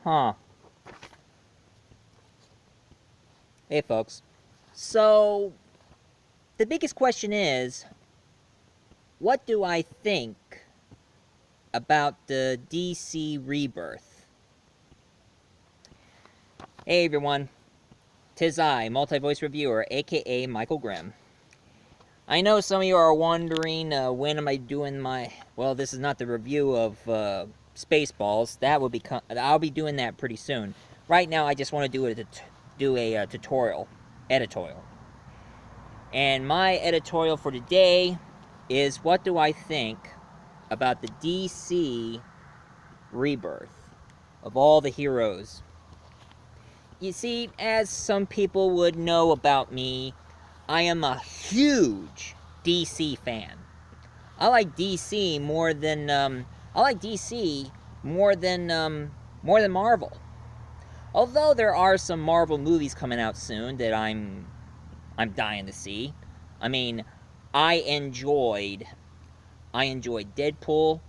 Huh. Hey, folks. So, the biggest question is, what do I think about the DC Rebirth? Hey, everyone. 'Tis I, multi-voice reviewer, aka Michael Grimm. I know some of you are wondering, when am I doing my... Well, this is not the review of Spaceballs. I'll be doing that pretty soon. Right now, I just want to do a tutorial. Editorial. And my editorial for today is, what do I think about the DC Rebirth of all the heroes? You see, as some people would know about me, I am a huge DC fan. I like DC more than Marvel. Although there are some Marvel movies coming out soon that I'm dying to see. I mean, I enjoyed Deadpool.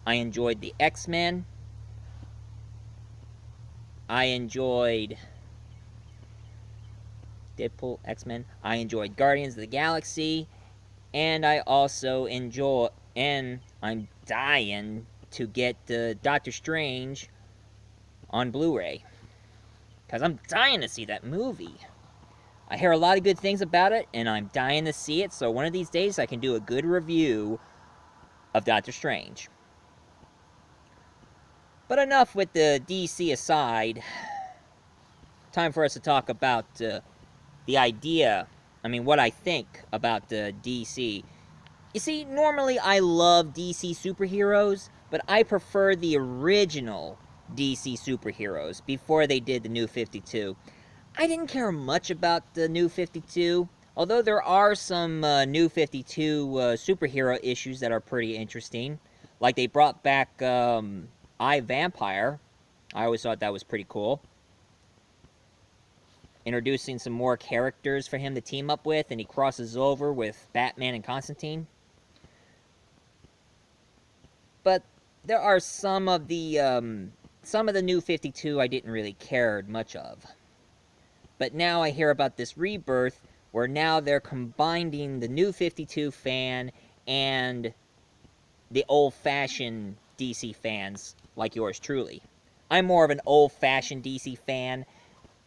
I enjoyed the X-Men. I enjoyed Deadpool, X-Men. I enjoyed Guardians of the Galaxy. And I also enjoy... And I'm dying to get Doctor Strange on Blu-ray. Because I'm dying to see that movie. I hear a lot of good things about it, and I'm dying to see it, so one of these days I can do a good review of Doctor Strange. But enough with the DC aside. Time for us to talk about the idea, what I think about DC. You see, normally I love DC superheroes, but I prefer the original DC superheroes before they did the New 52. I didn't care much about the New 52, although there are some New 52 superhero issues that are pretty interesting. Like they brought back I, Vampire. I always thought that was pretty cool. Introducing some more characters for him to team up with, and he crosses over with Batman and Constantine. But there are some of the New 52 I didn't really care much of. But now I hear about this Rebirth, where now they're combining the New 52 fan and the old-fashioned DC fans, like yours truly. I'm more of an old-fashioned DC fan.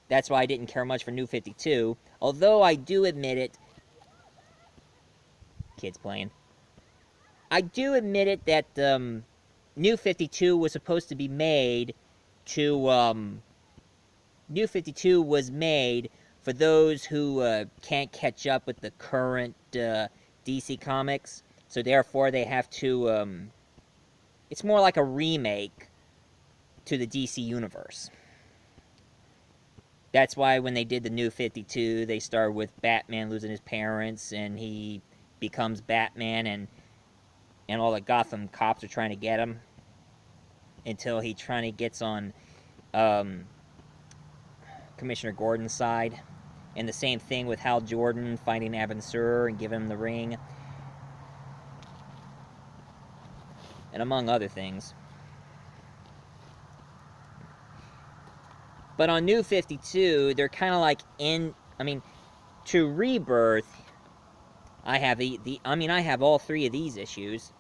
That's why I didn't care much for New 52. Although I do admit it... Kids playing. I do admit it that New 52 was supposed to be made to... New 52 was made for those who can't catch up with the current DC comics. So therefore they have to... it's more like a remake to the DC universe. That's why when they did the New 52, they started with Batman losing his parents, and he becomes Batman, and all the Gotham cops are trying to get him, until he gets on Commissioner Gordon's side. And the same thing with Hal Jordan finding Abin Sur and giving him the ring. And among other things. But on New 52, they're kind of like to Rebirth, I have I have all three of these issues.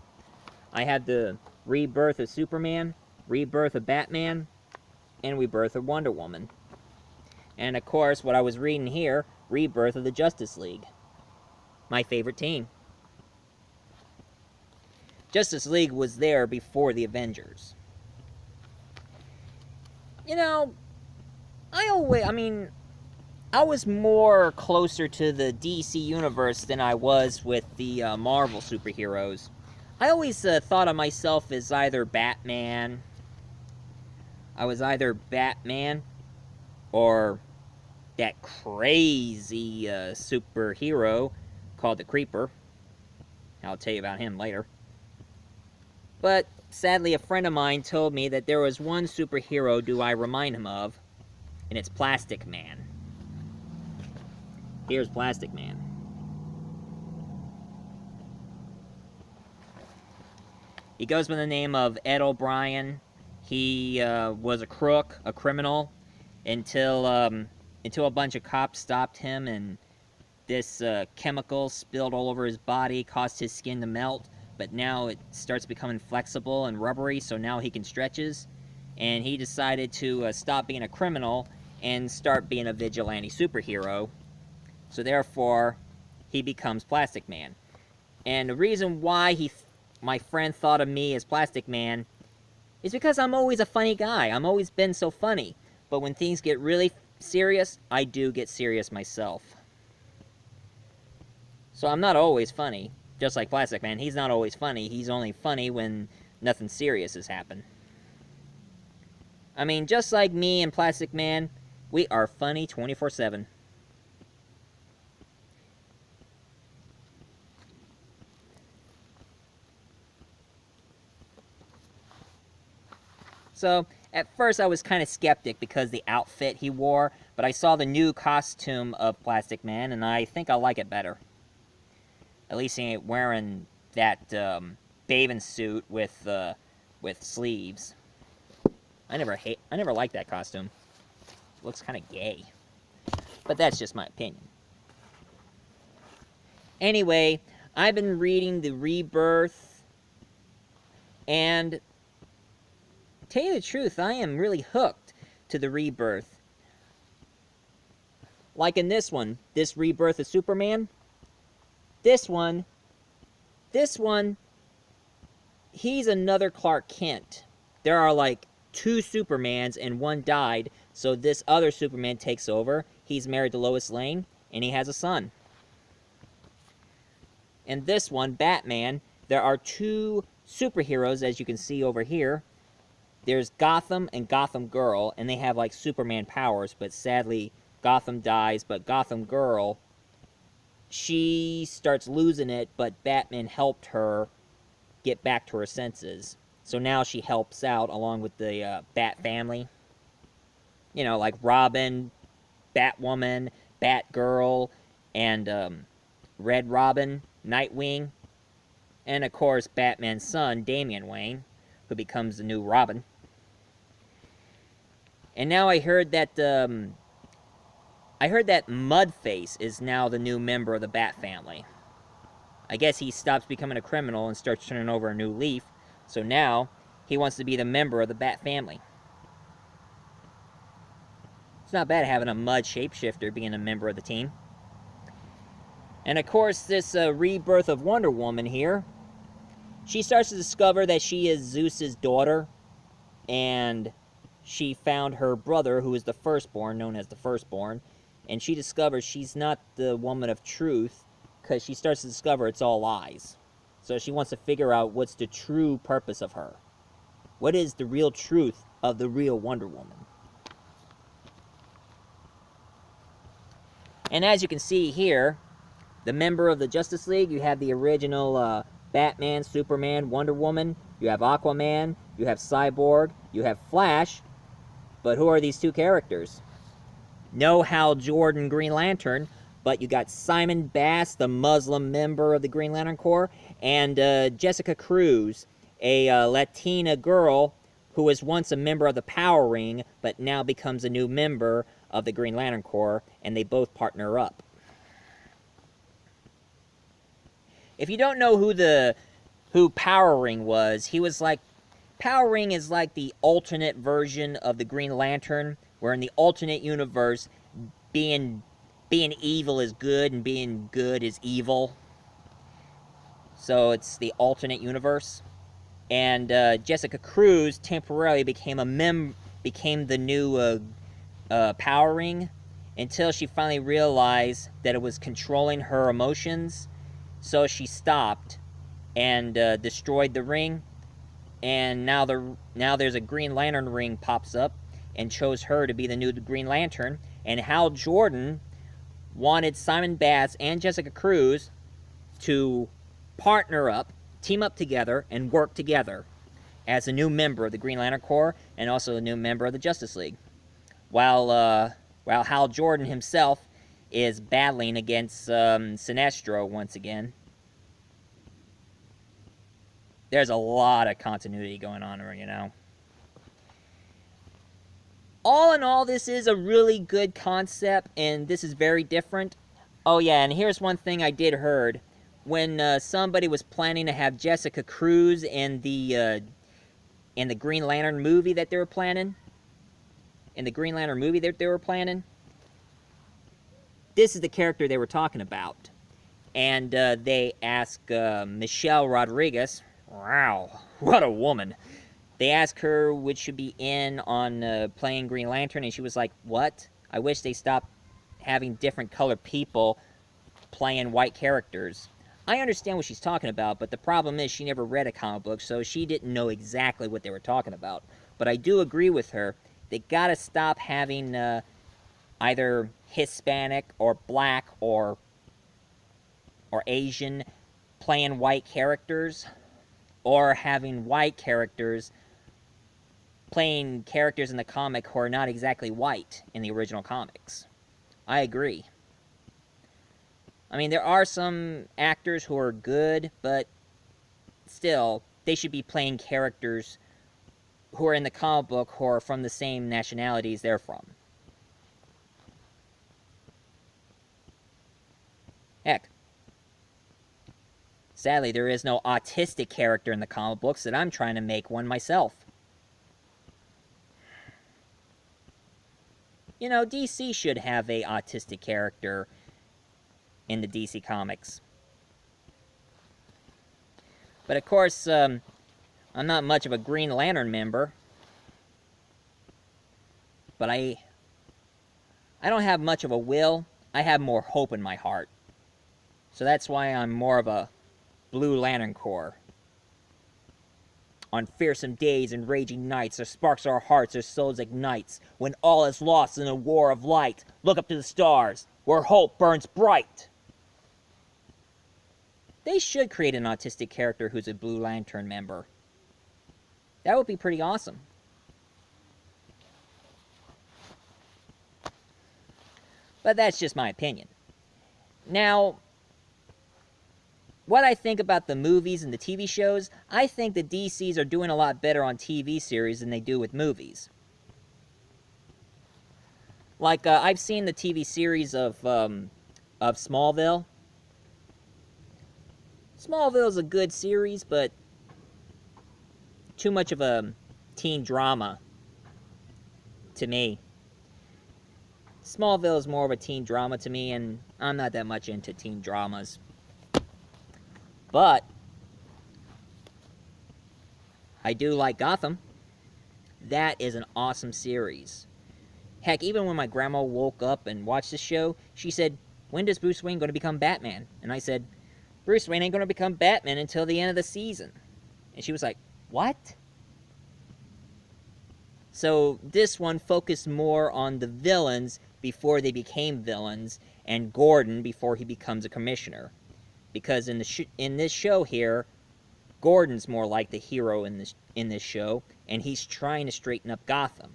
I have the Rebirth of Superman, Rebirth of Batman, and Rebirth of Wonder Woman. And of course, what I was reading here, Rebirth of the Justice League. My favorite team. Justice League was there before the Avengers. You know, I was more closer to the DC universe than I was with the Marvel superheroes. I always thought of myself as either Batman. I was either Batman or that crazy superhero called the Creeper. I'll tell you about him later. But sadly, a friend of mine told me that there was one superhero do I remind him of, and it's Plastic Man. Here's Plastic Man. He goes by the name of Ed O'Brien. He was a crook, a criminal, until a bunch of cops stopped him, and this chemical spilled all over his body, caused his skin to melt, but now it starts becoming flexible and rubbery, so now he can stretches. And he decided to stop being a criminal and start being a vigilante superhero. So therefore, he becomes Plastic Man. And the reason why my friend thought of me as Plastic Man is because I'm always a funny guy. I'm always been so funny. But when things get really serious, I do get serious myself. So I'm not always funny. Just like Plastic Man, he's not always funny. He's only funny when nothing serious has happened. I mean, just like me and Plastic Man, we are funny 24/7. So, at first I was kind of skeptic because the outfit he wore, but I saw the new costume of Plastic Man, and I think I like it better. At least he ain't wearing that bathing suit with sleeves. I never liked that costume. It looks kind of gay. But that's just my opinion. Anyway, I've been reading the Rebirth, and tell you the truth, I am really hooked to the Rebirth. Like in this one, this Rebirth of Superman. This one, he's another Clark Kent. There are like 2 Supermans and one died, so this other Superman takes over. He's married to Lois Lane, and he has a son. And this one, Batman, there are 2 superheroes, as you can see over here. There's Gotham and Gotham Girl, and they have like Superman powers, but sadly Gotham dies, but Gotham Girl, she starts losing it, but Batman helped her get back to her senses. So now she helps out along with the Bat family. You know, like Robin, Batwoman, Batgirl, and Red Robin, Nightwing, and of course Batman's son, Damian Wayne, who becomes the new Robin. And now I heard that Mudface is now the new member of the Bat family. I guess he stops becoming a criminal and starts turning over a new leaf, so now he wants to be the member of the Bat family. It's not bad having a mud shapeshifter being a member of the team. And of course, this Rebirth of Wonder Woman here, she starts to discover that she is Zeus's daughter, and she found her brother, who is the firstborn, known as the firstborn, and she discovers she's not the woman of truth, because she starts to discover it's all lies. So she wants to figure out what's the true purpose of her. What is the real truth of the real Wonder Woman? And as you can see here, the member of the Justice League, you have the original Batman, Superman, Wonder Woman, you have Aquaman, you have Cyborg, you have Flash, but who are these 2 characters? No Hal Jordan Green Lantern, but you got Simon Bass, the Muslim member of the Green Lantern Corps, and Jessica Cruz, a Latina girl who was once a member of the Power Ring, but now becomes a new member of the Green Lantern Corps, and they both partner up. If you don't know who Power Ring was, he was like, Power Ring is like the alternate version of the Green Lantern, where in the alternate universe, being evil is good and being good is evil. So it's the alternate universe. And Jessica Cruz temporarily became the new Power Ring, until she finally realized that it was controlling her emotions. So she stopped and destroyed the ring. And now there's a Green Lantern ring pops up and chose her to be the new Green Lantern. And Hal Jordan wanted Simon Bass and Jessica Cruz to partner up, team up together, and work together as a new member of the Green Lantern Corps and also a new member of the Justice League. While Hal Jordan himself is battling against Sinestro once again. There's a lot of continuity going on here, you know. All in all, this is a really good concept, and this is very different. Oh yeah, and here's one thing I did heard. When somebody was planning to have Jessica Cruz in the Green Lantern movie that they were planning, this is the character they were talking about. And they asked Michelle Rodriguez, wow, what a woman. They asked her which should be in on playing Green Lantern, and she was like, what? I wish they stopped having different colored people playing white characters. I understand what she's talking about, but the problem is she never read a comic book, so she didn't know exactly what they were talking about. But I do agree with her. They gotta stop having either Hispanic or black or Asian playing white characters, or having white characters playing characters in the comic who are not exactly white in the original comics. I agree. I mean, there are some actors who are good, but still, they should be playing characters who are in the comic book who are from the same nationalities they're from. Heck, sadly, there is no autistic character in the comic books, and I'm trying to make one myself. You know, DC should have a autistic character in the DC Comics. But of course, I'm not much of a Green Lantern member. But I don't have much of a will. I have more hope in my heart. So that's why I'm more of a Blue Lantern Corps. On fearsome days and raging nights, there sparks our hearts, our souls ignites. When all is lost in a war of light, look up to the stars, where hope burns bright. They should create an autistic character who's a Blue Lantern member. That would be pretty awesome. But that's just my opinion. Now, what I think about the movies and the TV shows, I think the DCs are doing a lot better on TV series than they do with movies. Like, I've seen the TV series of Smallville. Smallville is a good series, but too much of a teen drama to me. Smallville is more of a teen drama to me, and I'm not that much into teen dramas. But I do like Gotham. That is an awesome series. Heck, even when my grandma woke up and watched the show, she said, when does Bruce Wayne going to become Batman? And I said, Bruce Wayne ain't going to become Batman until the end of the season. And she was like, what? So this one focused more on the villains before they became villains, and Gordon before he becomes a commissioner. Because in this show here, Gordon's more like the hero in this show, and he's trying to straighten up Gotham.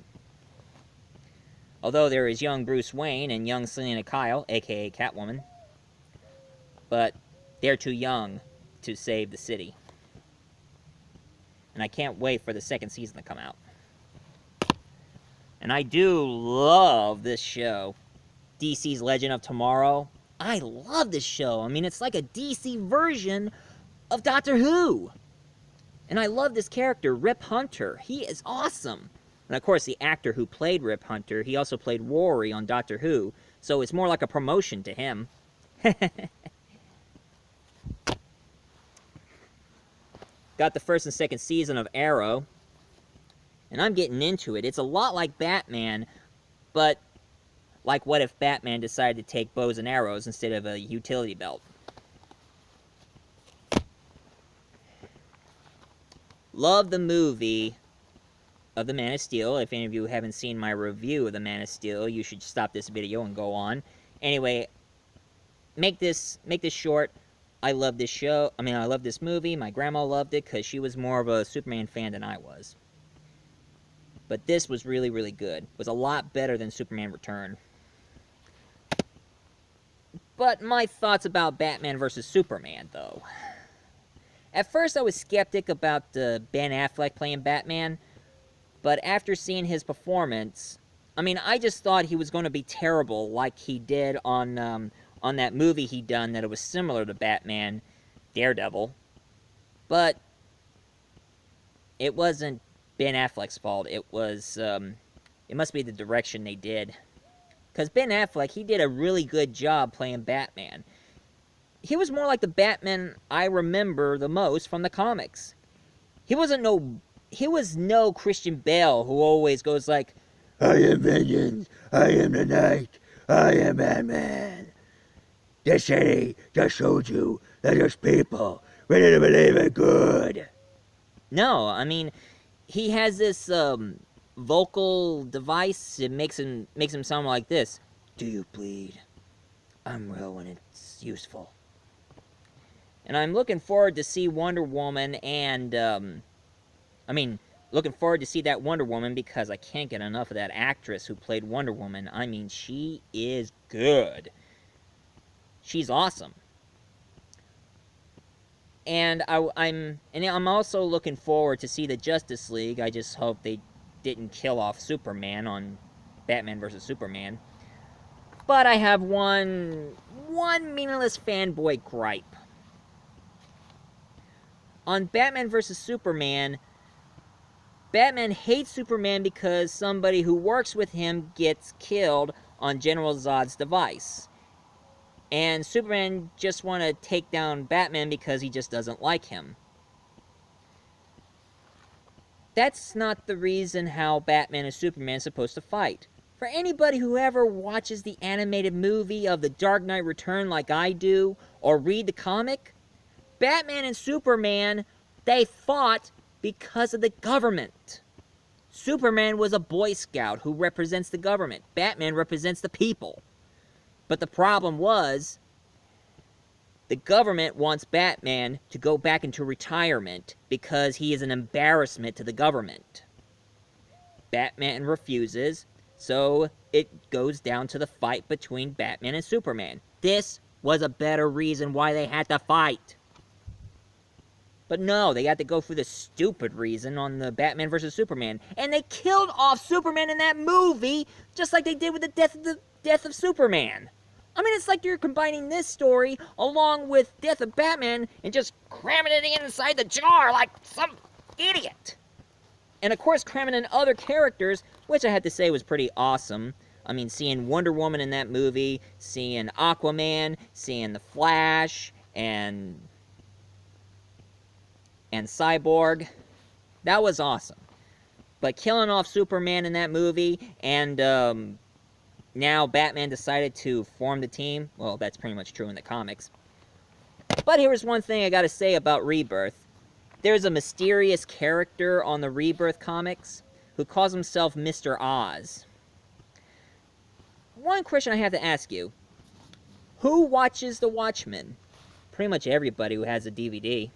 Although there is young Bruce Wayne and young Selena Kyle, aka Catwoman, but they're too young to save the city. And I can't wait for the second season to come out. And I do love this show, DC's Legend of Tomorrow. I love this show. I mean, it's like a DC version of Doctor Who. And I love this character, Rip Hunter. He is awesome. And of course, the actor who played Rip Hunter, he also played Rory on Doctor Who. So it's more like a promotion to him. Got the first and second season of Arrow. And I'm getting into it. It's a lot like Batman, but like what if Batman decided to take bows and arrows instead of a utility belt? Love the movie of The Man of Steel. If any of you haven't seen my review of The Man of Steel, you should stop this video and go on. Anyway, make this short. I love this show. I mean, I love this movie. My grandma loved it because she was more of a Superman fan than I was. But this was really, really good. It was a lot better than Superman Return. But my thoughts about Batman vs. Superman, though. At first, I was skeptic about Ben Affleck playing Batman, but after seeing his performance, I mean, I just thought he was going to be terrible like he did on that movie he done that it was similar to Batman, Daredevil. But it wasn't Ben Affleck's fault. It was, it must be the direction they did. Because Ben Affleck, he did a really good job playing Batman. He was more like the Batman I remember the most from the comics. He was no Christian Bale who always goes like, I am vengeance, I am the night, I am Batman. This city just showed you that there's people ready to believe in good. No, I mean, he has this vocal device. It makes him sound like this. Do you bleed? I'm real when it's useful. And I'm looking forward to see Wonder Woman and looking forward to see that Wonder Woman because I can't get enough of that actress who played Wonder Woman. I mean, she is good. She's awesome. And I'm also looking forward to see the Justice League. I just hope they didn't kill off Superman on Batman vs. Superman. But I have one meaningless fanboy gripe. On Batman vs. Superman, Batman hates Superman because somebody who works with him gets killed on General Zod's device. And Superman just wants to take down Batman because he just doesn't like him. That's not the reason how Batman and Superman are supposed to fight. For anybody who ever watches the animated movie of The Dark Knight Return like I do, or read the comic, Batman and Superman, they fought because of the government. Superman was a Boy Scout who represents the government. Batman represents the people. But the problem was, the government wants Batman to go back into retirement because he is an embarrassment to the government. Batman refuses, so it goes down to the fight between Batman and Superman. This was a better reason why they had to fight. But no, they had to go for the stupid reason on the Batman vs. Superman. And they killed off Superman in that movie, just like they did with the death of Superman. I mean, it's like you're combining this story along with Death of Batman and just cramming it inside the jar like some idiot. And of course, cramming in other characters, which I had to say was pretty awesome. I mean, seeing Wonder Woman in that movie, seeing Aquaman, seeing The Flash, and Cyborg. That was awesome. But killing off Superman in that movie, and now Batman decided to form the team. Well, that's pretty much true in the comics. But here's one thing I gotta say about Rebirth. There's a mysterious character on the Rebirth comics who calls himself Mr. Oz. One question I have to ask you. Who watches the Watchmen? Pretty much everybody who has a DVD.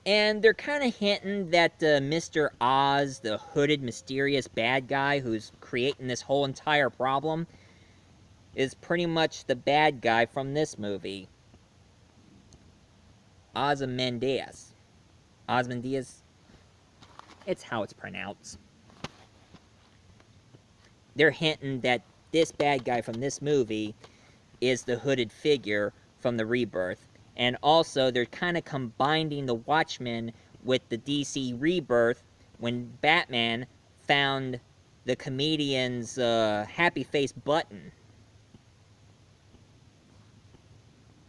And they're kind of hinting that Mr. Oz, the hooded, mysterious bad guy who's creating this whole entire problem, is pretty much the bad guy from this movie. Ozymandias. Ozymandias? It's how it's pronounced. They're hinting that this bad guy from this movie is the hooded figure from the Rebirth. And also, they're kind of combining the Watchmen with the DC Rebirth when Batman found the comedian's happy face button.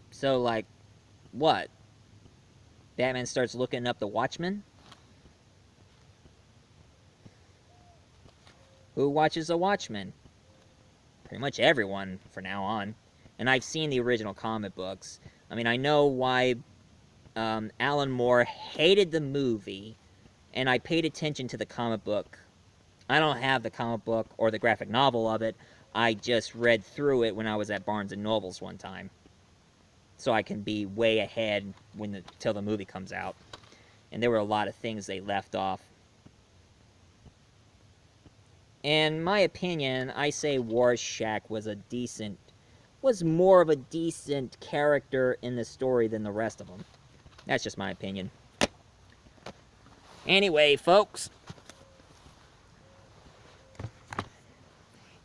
So, like, what? Batman starts looking up the Watchmen? Who watches the Watchmen? Pretty much everyone, from now on. And I've seen the original comic books. I mean, I know why Alan Moore hated the movie, and I paid attention to the comic book. I don't have the comic book or the graphic novel of it. I just read through it when I was at Barnes & Noble's one time. So I can be way ahead till the movie comes out. And there were a lot of things they left off. In my opinion, I say Rorschach was more of a decent character in the story than the rest of them. That's just my opinion. Anyway, folks,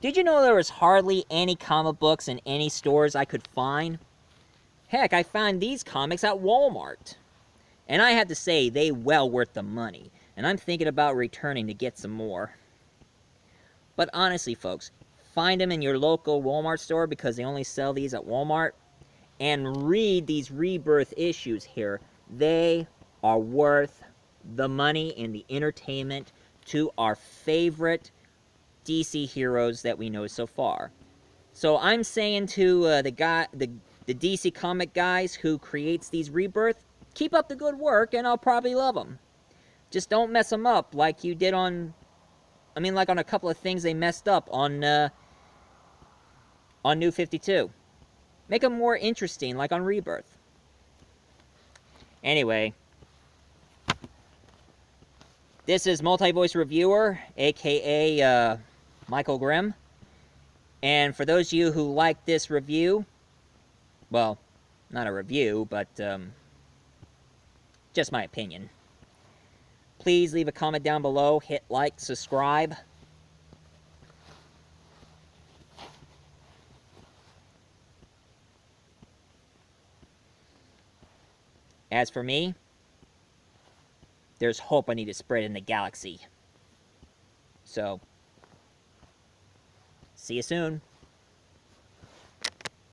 Did you know there was hardly any comic books in any stores I could find? Heck, I found these comics at Walmart. And I have to say, they well worth the money. And I'm thinking about returning to get some more. But honestly, folks, find them in your local Walmart store because they only sell these at Walmart. And read these Rebirth issues here. They are worth the money and the entertainment to our favorite DC heroes that we know so far. So I'm saying to the DC comic guys who creates these Rebirth, keep up the good work and I'll probably love them. Just don't mess them up like you did on, like on a couple of things they messed up on New 52. Make them more interesting like on Rebirth. Anyway, this is Multi-Voice Reviewer, aka Michael Grimm. And for those of you who like this review, well, not a review, but just my opinion, please leave a comment down below, hit like, subscribe. As for me, there's hope I need to spread in the galaxy. So, see you soon.